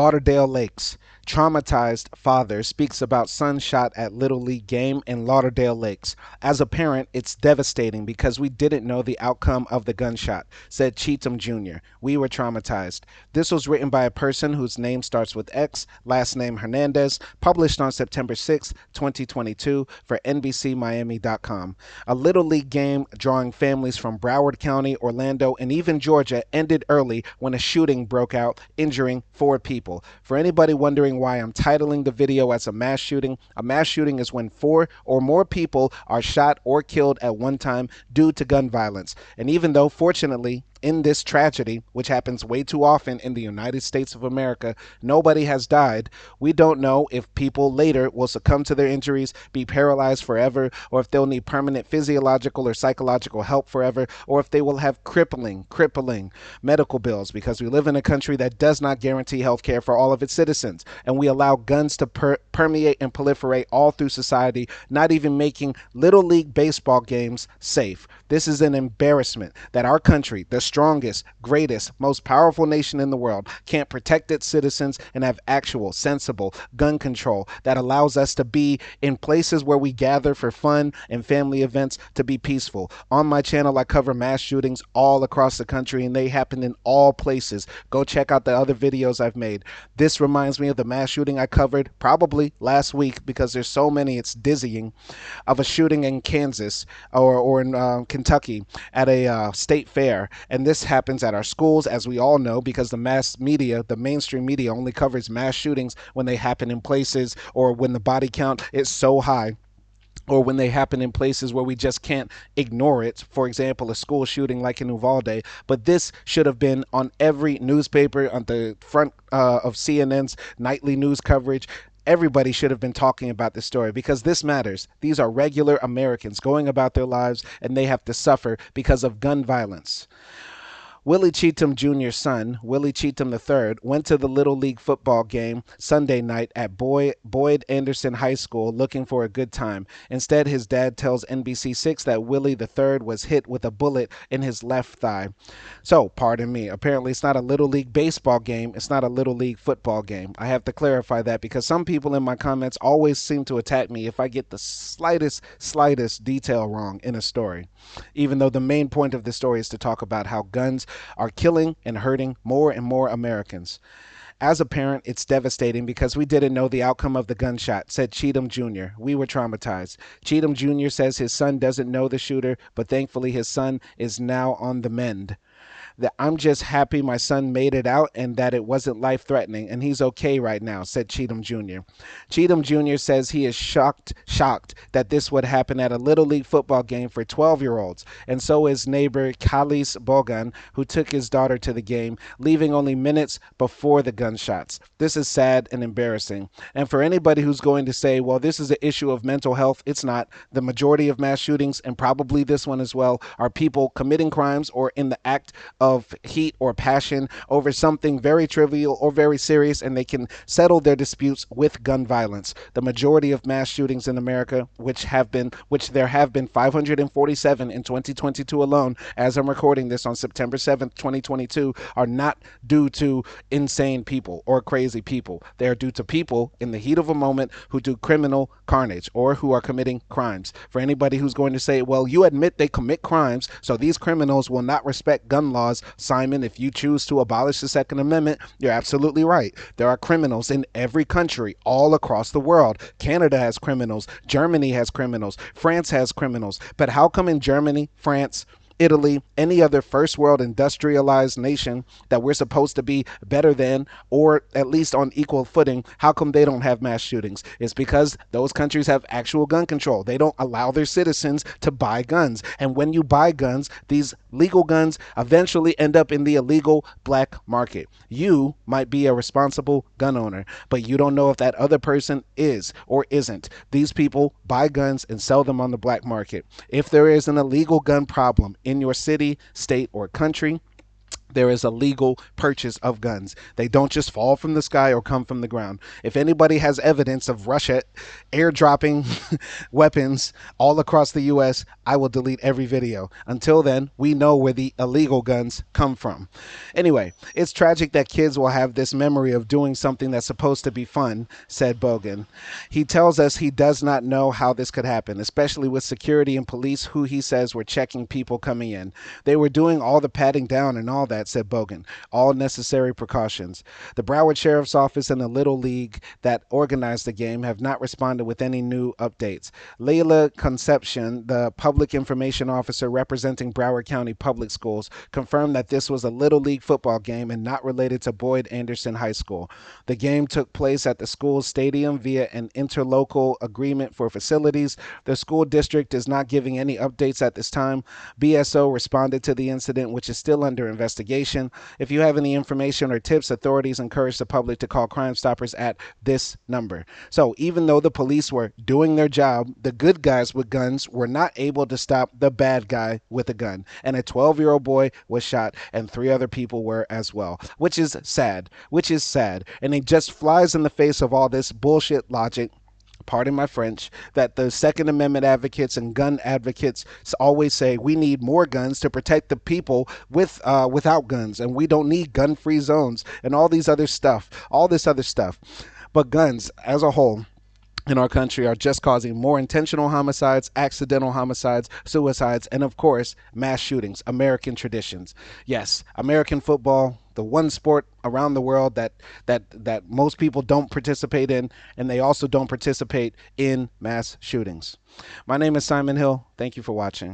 Lauderdale Lakes. Traumatized father speaks about son shot at Little League game in Lauderdale Lakes. As a parent, it's devastating because we didn't know the outcome of the gunshot, said Cheatom Jr. We were traumatized. This was written by a person whose name starts with X, last name Hernandez, published on September 6, 2022 for NBCMiami.com. A Little League game drawing families from Broward County, Orlando, and even Georgia ended early when a shooting broke out, injuring 4 people. For anybody wondering why I'm titling the video as a mass shooting is when 4 or more people are shot or killed at one time due to gun violence. And even though, fortunately, in this tragedy, which happens way too often in the United States of America, nobody has died, we don't know if people later will succumb to their injuries, be paralyzed forever, or if they'll need permanent physiological or psychological help forever, or if they will have crippling medical bills, because we live in a country that does not guarantee health care for all of its citizens, and we allow guns to permeate and proliferate all through society, not even making Little League baseball games safe. This is an embarrassment that our country, the strongest, greatest, most powerful nation in the world, can't protect its citizens and have actual, sensible gun control that allows us to be in places where we gather for fun and family events to be peaceful. On my channel, I cover mass shootings all across the country, and they happen in all places. Go check out the other videos I've made. This reminds me of the mass shooting I covered probably last week, because there's so many, it's dizzying, of a shooting in Kansas or in Kentucky at a state fair. And this happens at our schools, as we all know, because the mass media, the mainstream media, only covers mass shootings when they happen in places or when the body count is so high, or when they happen in places where we just can't ignore it. For example, a school shooting like in Uvalde. But this should have been on every newspaper, on the front of CNN's nightly news coverage. Everybody should have been talking about this story, because this matters. These are regular Americans going about their lives, and they have to suffer because of gun violence. Willie Cheatom Jr.'s son, Willie Cheatom III, went to the Little League football game Sunday night at Boyd Anderson High School looking for a good time. Instead, his dad tells NBC6 that Willie III was hit with a bullet in his left thigh. So, pardon me, apparently it's not a Little League baseball game, it's not a Little League football game. I have to clarify that, because some people in my comments always seem to attack me if I get the slightest detail wrong in a story, even though the main point of the story is to talk about how guns are killing and hurting more and more Americans. As a parent, it's devastating because we didn't know the outcome of the gunshot, said Cheatom Jr. We were traumatized. Cheatom Jr. says his son doesn't know the shooter, but thankfully his son is now on the mend. That I'm just happy my son made it out and that it wasn't life-threatening, and he's okay right now, said Cheatom Jr. Cheatom Jr. says he is shocked that this would happen at a Little League football game for 12-year-olds, and so is neighbor Kalis Bogan, who took his daughter to the game, leaving only minutes before the gunshots. This is sad and embarrassing. And for anybody who's going to say, well, this is an issue of mental health, it's not. The majority of mass shootings, and probably this one as well, are people committing crimes or in the act of heat or passion over something very trivial or very serious, and they can settle their disputes with gun violence. The majority of mass shootings in America, which there have been 547 in 2022 alone, as I'm recording this on September 7th, 2022, are not due to insane people or crazy people. They are due to people in the heat of a moment who do criminal carnage or who are committing crimes. For anybody who's going to say, well, you admit they commit crimes, so these criminals will not respect gun laws. Simon, if you choose to abolish the Second Amendment, you're absolutely right. There are criminals in every country all across the world. Canada has criminals. Germany has criminals. France has criminals. But how come in Germany, France, Italy, any other first world industrialized nation that we're supposed to be better than, or at least on equal footing, how come they don't have mass shootings? It's because those countries have actual gun control. They don't allow their citizens to buy guns. And when you buy guns, these legal guns eventually end up in the illegal black market. You might be a responsible gun owner, but you don't know if that other person is or isn't. These people buy guns and sell them on the black market. If there is an illegal gun problem in your city, state, or country, There is a legal purchase of guns. They don't just fall from the sky or come from the ground. If anybody has evidence of Russia airdropping weapons all across the U.S., I will delete every video. Until then, we know where the illegal guns come from. Anyway, it's tragic that kids will have this memory of doing something that's supposed to be fun, said Bogan. He tells us he does not know how this could happen, especially with security and police who he says were checking people coming in. They were doing all the patting down and all that, said Bogan. All necessary precautions. The Broward Sheriff's Office and the Little League that organized the game have not responded with any new updates. Layla Concepcion, the public information officer representing Broward County Public Schools, confirmed that this was a Little League football game and not related to Boyd Anderson High School. The game took place at the school's stadium via an interlocal agreement for facilities. The school district is not giving any updates at this time. BSO responded to the incident, which is still under investigation. If you have any information or tips, authorities encourage the public to call Crime Stoppers at this number. So even though the police were doing their job, the good guys with guns were not able to stop the bad guy with a gun. And a 12-year-old boy was shot, and 3 other people were as well, which is sad. And it just flies in the face of all this bullshit logic, pardon my French, that the Second Amendment advocates and gun advocates always say we need more guns to protect the people without guns, and we don't need gun-free zones and all this other stuff. But guns as a whole in our country are just causing more intentional homicides, accidental homicides, suicides, and of course, mass shootings, American traditions. Yes, American football, the one sport around the world that most people don't participate in, and they also don't participate in mass shootings. My name is Simon Hill. Thank you for watching.